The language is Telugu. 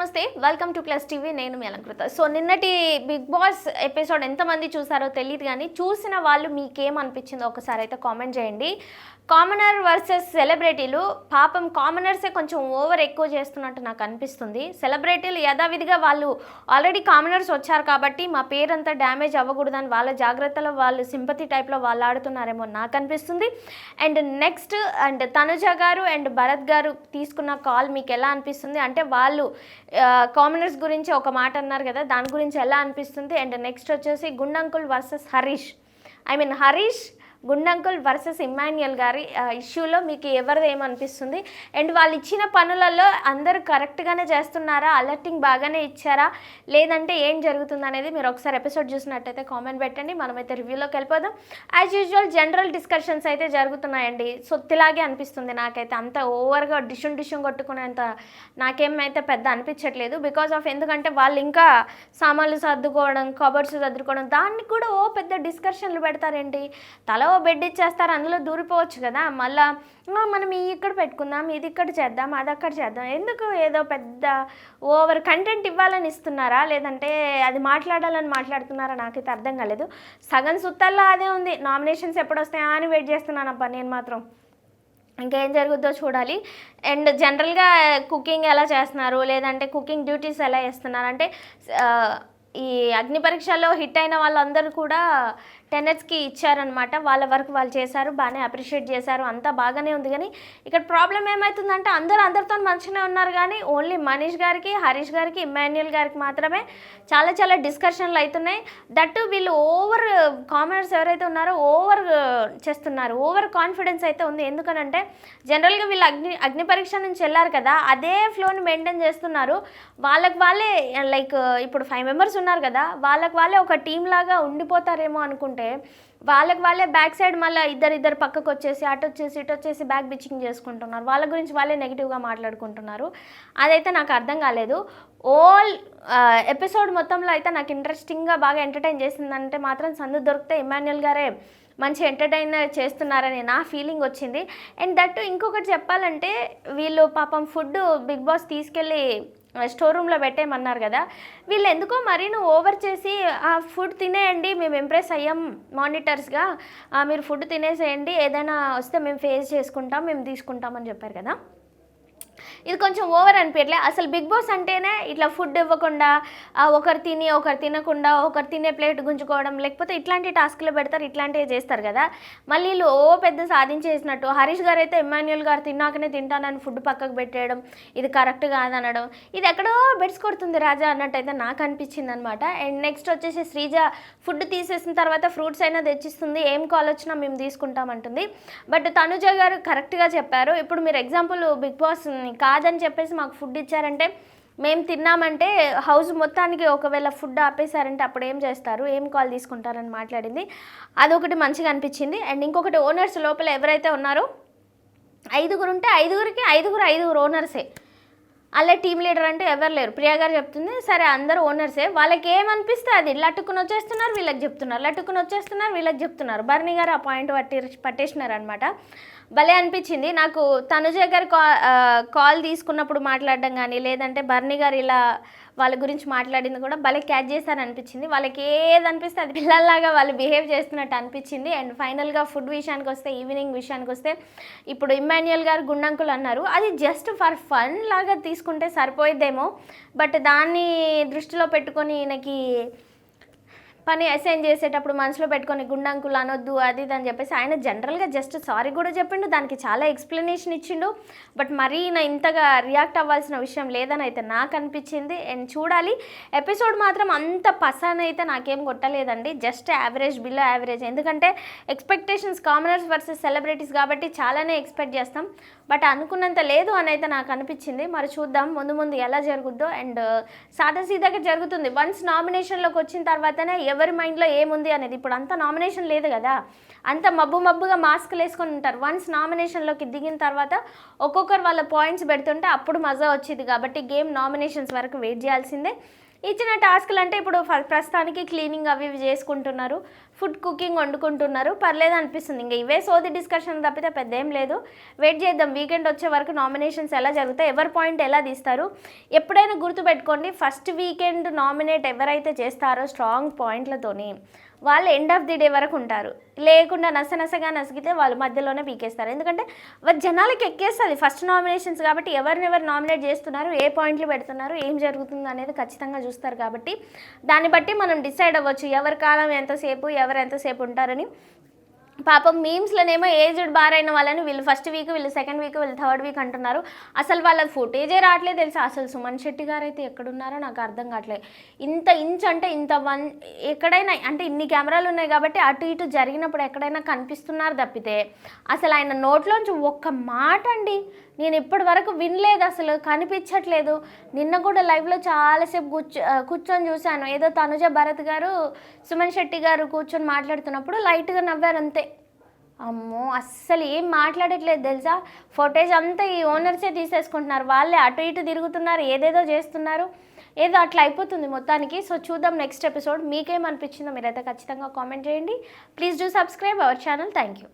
నమస్తే, వెల్కమ్ టు ప్లస్ టీవీ. నేను మీ అలంకృత. సో నిన్నటి బిగ్ బాస్ ఎపిసోడ్ ఎంతమంది చూసారో తెలియదు, కానీ చూసిన వాళ్ళు మీకేమనిపించిందో ఒకసారి అయితే కామెంట్ చేయండి. కామనర్ వర్సెస్ సెలబ్రిటీలు, పాపం కామనర్సే కొంచెం ఓవర్ ఎక్కువ చేస్తున్నట్టు నాకు అనిపిస్తుంది. సెలబ్రిటీలు యథావిధిగా వాళ్ళు ఆల్రెడీ కామనర్స్ వచ్చారు కాబట్టి మా పేరంతా డ్యామేజ్ అవ్వకూడదని వాళ్ళ జాగ్రత్తలో వాళ్ళు సింపతి టైప్లో వాళ్ళు ఆడుతున్నారేమో నాకు అనిపిస్తుంది. అండ్ నెక్స్ట్ తనుజ గారు అండ్ భరత్ గారు తీసుకున్న కాల్ మీకు ఎలా అనిపిస్తుంది? అంటే వాళ్ళు కామనర్స్ గురించి ఒక మాట అన్నారు కదా, దాని గురించి ఎలా అనిపిస్తుంది? అండ్ నెక్స్ట్ వచ్చేసి గుండంకుల్ వర్సెస్ హరీష్, హరీష్ గుండంకుల్ వర్సెస్ ఇమ్మాన్యుయల్ గారి ఇష్యూలో మీకు ఎవరిది ఏమనిపిస్తుంది? అండ్ వాళ్ళు ఇచ్చిన పనులలో అందరూ కరెక్ట్గానే చేస్తున్నారా, అలర్టింగ్ బాగానే ఇచ్చారా, లేదంటే ఏం జరుగుతుంది అనేది మీరు ఒకసారి ఎపిసోడ్ చూసినట్టయితే కామెంట్ పెట్టండి. మనమైతే రివ్యూలోకి వెళ్ళిపోదాం. యాజ్ యూజువల్ జనరల్ డిస్కషన్స్ అయితే జరుగుతున్నాయండి. సొత్తిలాగే అనిపిస్తుంది నాకైతే, అంత ఓవర్గా డిషుం కొట్టుకునేంత నాకేమైతే పెద్ద అనిపించట్లేదు. బికాస్ ఆఫ్ ఎందుకంటే వాళ్ళు ఇంకా సామాన్లు సర్దుకోవడం, కబర్డ్స్ సర్దుకోవడం, దాన్ని కూడా ఓ పెద్ద డిస్కషన్లు పెడతారేంటి? తల బెడ్ ఇచ్చేస్తారు, అందులో దూరిపోవచ్చు కదా. మళ్ళీ మనం ఇక్కడ పెట్టుకుందాం, ఇది ఇక్కడ చేద్దాం, అది అక్కడ చేద్దాం, ఎందుకు ఏదో పెద్ద ఓవర్ కంటెంట్ ఇవ్వాలని ఇస్తున్నారా, లేదంటే అది మాట్లాడాలని మాట్లాడుతున్నారా? నాకైతే అర్థం కాలేదు. సగం సుత్తల్లో అదే ఉంది. నామినేషన్స్ ఎప్పుడు వస్తాయా అని వెయిట్ చేస్తున్నానబ్బా నేను మాత్రం. ఇంకేం జరుగుద్దో చూడాలి. అండ్ జనరల్గా కుకింగ్ ఎలా చేస్తున్నారు, లేదంటే కుకింగ్ డ్యూటీస్ ఎలా చేస్తున్నారు అంటే, ఈ అగ్ని పరీక్షల్లో హిట్ అయిన వాళ్ళందరూ కూడా టెనెట్స్కి ఇచ్చారనమాట. వాళ్ళ వర్క్ వాళ్ళు చేశారు, బాగానే అప్రిషియేట్ చేశారు, అంతా బాగానే ఉంది. కానీ ఇక్కడ ప్రాబ్లం ఏమవుతుందంటే అందరితో మంచిగానే ఉన్నారు, కానీ ఓన్లీ మనీష్ గారికి, హరీష్ గారికి, ఇమ్మాన్యుయల్ గారికి మాత్రమే చాలా డిస్కషన్లు అవుతున్నాయి. దట్టు వీళ్ళు ఓవర్ కామనర్స్ ఎవరైతే ఉన్నారో ఓవర్ చేస్తున్నారు, ఓవర్ కాన్ఫిడెన్స్ అయితే ఉంది. ఎందుకనంటే జనరల్గా వీళ్ళు అగ్ని పరీక్ష నుంచి వెళ్ళారు కదా, అదే ఫ్లోని మెయింటైన్ చేస్తున్నారు. వాళ్ళకి వాళ్ళే లైక్ ఇప్పుడు 5 మెంబర్స్ ఉన్నారు కదా, వాళ్ళకి వాళ్ళే ఒక టీం లాగా ఉండిపోతారేమో అనుకుంటే వాళ్ళకి వాళ్ళే బ్యాక్ సైడ్ మళ్ళీ ఇద్దరు పక్కకు వచ్చేసి అటు వచ్చేసి ఇటు వచ్చేసి బ్యాక్ బిచ్చింగ్ చేసుకుంటున్నారు. వాళ్ళ గురించి వాళ్ళే నెగిటివ్గా మాట్లాడుకుంటున్నారు. అదైతే నాకు అర్థం కాలేదు. ఓల్ ఎపిసోడ్ మొత్తంలో అయితే నాకు ఇంట్రెస్టింగ్గా బాగా ఎంటర్టైన్ చేసిందంటే మాత్రం సందు దొరికితే ఇమ్మాన్యుయల్ గారే మంచి ఎంటర్టైన్ చేస్తున్నారని నా ఫీలింగ్ వచ్చింది. అండ్ దట్టు ఇంకొకటి చెప్పాలంటే, వీళ్ళు పాపం ఫుడ్ బిగ్ బాస్ తీసుకెళ్ళి స్టోర్ రూమ్లో పెట్టేయమన్నారు కదా, వీళ్ళు ఎందుకో మరీ ఓవర్ చేసి ఆ ఫుడ్ తినేయండి, మేము ఇంప్రెస్ అయ్యాం మానిటర్స్గా, మీరు ఫుడ్ తినేసేయండి, ఏదైనా వస్తే మేము ఫేస్ చేసుకుంటాం, మేము తీసుకుంటామని చెప్పారు కదా. ఇది కొంచెం ఓవర్ అనిపించలే. అసలు బిగ్ బాస్ అంటేనే ఇట్లా ఫుడ్ ఇవ్వకుండా, ఒకరు తిని ఒకరు తినకుండా, ఒకరు తినే ప్లేట్ గుంజుకోవడం, లేకపోతే ఇట్లాంటి టాస్క్లు పెడతారు, ఇట్లాంటివి చేస్తారు కదా. మళ్ళీ వీళ్ళు పెద్ద సాధించేసినట్టు. హరీష్ గారు అయితే ఇమ్మాన్యుయల్ గారు తిన్నాకనే తింటానని ఫుడ్ పక్కకు పెట్టేయడం, ఇది కరెక్ట్ కాదనడం, ఇది ఎక్కడో బెడ్స్ కొడుతుంది రాజా అన్నట్టయితే నాకు అనిపించింది అనమాట. అండ్ నెక్స్ట్ వచ్చేసి శ్రీజ ఫుడ్ తీసేసిన తర్వాత ఫ్రూట్స్ అయినా తెచ్చిస్తుంది, ఏం కాల్ వచ్చినా మేము తీసుకుంటామంటుంది. బట్ తనుజ గారు కరెక్ట్గా చెప్పారు. ఇప్పుడు మీరు ఎగ్జాంపుల్ బిగ్ బాస్ కాదని చెప్పేసి మాకు ఫుడ్ ఇచ్చారంటే, మేము తిన్నామంటే హౌస్ మొత్తానికి ఒకవేళ ఫుడ్ ఆపేశారంటే అప్పుడు ఏం చేస్తారు, ఏం కాల్ తీసుకుంటారని మాట్లాడింది. అదొకటి మంచిగా అనిపించింది. అండ్ ఇంకొకటి ఓనర్స్ లోపల ఎవరైతే ఉన్నారో 5 ఉంటే 5 ఓనర్సే. అలా టీమ్ లీడర్ అంటే ఎవరు లేరు. ప్రియా గారు చెప్తుంది, సరే అందరూ ఓనర్సే, వాళ్ళకి ఏమనిపిస్తే అది లట్టుకుని వచ్చేస్తున్నారు, వీళ్ళకి చెప్తున్నారు, లట్టుకుని వచ్చేస్తున్నారు, వీళ్ళకి చెప్తున్నారు. బర్నీ గారు ఆ పాయింట్ పట్టేసినారు అనమాట. భలే అనిపించింది నాకు. తనుజ గారు కాల్ తీసుకున్నప్పుడు మాట్లాడడం కానీ, లేదంటే బర్నీ గారు ఇలా వాళ్ళ గురించి మాట్లాడింది కూడా భలే క్యాచ్ చేశారని అనిపించింది. వాళ్ళకి ఏది అనిపిస్తే అది పిల్లల్లాగా వాళ్ళు బిహేవ్ చేస్తున్నట్టు అనిపించింది. అండ్ ఫైనల్గా ఫుడ్ విషయానికి వస్తే, ఈవినింగ్ విషయానికి వస్తే, ఇప్పుడు ఇమ్మాన్యుయల్ గారు గుండంకులు అన్నారు, అది జస్ట్ ఫర్ ఫన్ లాగా తీసుకుంటే సరిపోయిద్దేమో. బట్ దాన్ని దృష్టిలో పెట్టుకొని ఈయనకి పని అసైన్ చేసేటప్పుడు మనసులో పెట్టుకొని గుండంకులు అనొద్దు అది ఇది అని చెప్పేసి ఆయన జనరల్గా జస్ట్ సారీ కూడా చెప్పిండు, దానికి చాలా ఎక్స్ప్లెనేషన్ ఇచ్చిండు. బట్ మరీ నా ఇంతగా రియాక్ట్ అవ్వాల్సిన విషయం లేదని అయితే నాకు అనిపించింది. అండ్ చూడాలి. ఎపిసోడ్ మాత్రం అంత పసాన్ అయితే నాకేం కొట్టలేదండి, జస్ట్ యావరేజ్, బిలో యావరేజ్. ఎందుకంటే ఎక్స్పెక్టేషన్స్ కామనర్స్ వర్సెస్ సెలబ్రిటీస్ కాబట్టి చాలానే ఎక్స్పెక్ట్ చేస్తాం, బట్ అనుకున్నంత లేదు అని అయితే నాకు అనిపించింది. మరి చూద్దాం ముందు ఎలా జరుగుద్దో. అండ్ సాదాసీదాగా జరుగుతుంది. వన్స్ నామినేషన్లోకి వచ్చిన తర్వాతనే ఎవరి మైండ్లో ఏముంది అనేది. ఇప్పుడు అంత నామినేషన్ లేదు కదా, అంత మబ్బుగా మాస్క్లు వేసుకొని ఉంటారు. వన్స్ నామినేషన్లోకి దిగిన తర్వాత ఒక్కొక్కరు వాళ్ళ పాయింట్స్ పెడుతుంటే అప్పుడు మజా వచ్చింది. కాబట్టి గేమ్ నామినేషన్స్ వరకు వెయిట్ చేయాల్సిందే. ఇచ్చిన టాస్క్లు అంటే ఇప్పుడు ప్రస్తుతానికి క్లీనింగ్ అవి ఇవి చేసుకుంటున్నారు, ఫుడ్ కుకింగ్ వండుకుంటున్నారు, పర్లేదు అనిపిస్తుంది. ఇంకా ఇవే సోది డిస్కషన్ తప్పితే పెద్ద ఏం లేదు. వెయిట్ చేద్దాం, వీకెండ్ వచ్చే వరకు నామినేషన్స్ ఎలా జరుగుతాయి, ఎవరి పాయింట్ ఎలా తీస్తారు. ఎప్పుడైనా గుర్తుపెట్టుకోండి, ఫస్ట్ వీకెండ్ నామినేట్ ఎవరైతే చేస్తారో స్ట్రాంగ్ పాయింట్లతోని వాళ్ళు ఎండ్ ఆఫ్ ది డే వరకు ఉంటారు. లేకుండా నసనసగా నసిగితే వాళ్ళు మధ్యలోనే పీకేస్తారు. ఎందుకంటే జనాలకి ఎక్కేస్తుంది ఫస్ట్ నామినేషన్స్ కాబట్టి, ఎవరినెవరు నామినేట్ చేస్తున్నారు, ఏ పాయింట్లు పెడుతున్నారు, ఏం జరుగుతుంది అనేది ఖచ్చితంగా చూస్తారు. కాబట్టి దాన్ని బట్టి మనం డిసైడ్ అవ్వచ్చు ఎవరి కాలం ఎంతసేపు, ఎవరు ఎంతసేపు ఉంటారని. పాపం మీమ్స్లోనేమో ఏజ్డ్ బార్ అయిన వాళ్ళని వీళ్ళు ఫస్ట్ వీక్, వీళ్ళు సెకండ్ వీక్, వీళ్ళు థర్డ్ వీక్ అంటున్నారు. అసలు వాళ్ళ ఫుటేజే రావట్లేదు తెలుసా. అసలు సుమన్ శెట్టి గారు అయితే ఎక్కడున్నారో నాకు అర్థం కావట్లేదు. ఇంత ఇంచ్ అంటే ఇంత ఎక్కడైనా అంటే ఇన్ని కెమెరాలు ఉన్నాయి కాబట్టి అటు ఇటు జరిగినప్పుడు ఎక్కడైనా కనిపిస్తున్నారు తప్పితే అసలు ఆయన నోట్లోంచి ఒక్క మాట అండి నేను ఇప్పటి వరకు వినలేదు, అసలు కనిపించట్లేదు. నిన్న కూడా లైవ్లో చాలాసేపు కూర్చొని చూశాను. ఏదో తనుజ భరత్ గారు సుమన్ శెట్టి గారు కూర్చొని మాట్లాడుతున్నప్పుడు లైట్గా నవ్వారు అంతే. అమ్మో అస్సలు ఏం మాట్లాడట్లేదు తెలుసా. ఫుటేజ్ అంతా ఈ ఓనర్సే తీసేసుకుంటున్నారు, వాళ్ళే అటు ఇటు తిరుగుతున్నారు, ఏదేదో చేస్తున్నారు. ఏదో అట్లా అయిపోతుంది మొత్తానికి. సో చూద్దాం నెక్స్ట్ ఎపిసోడ్. మీకేమనిపించిందో మీరైతే ఖచ్చితంగా కామెంట్ చేయండి. Please do subscribe our channel. Thank you.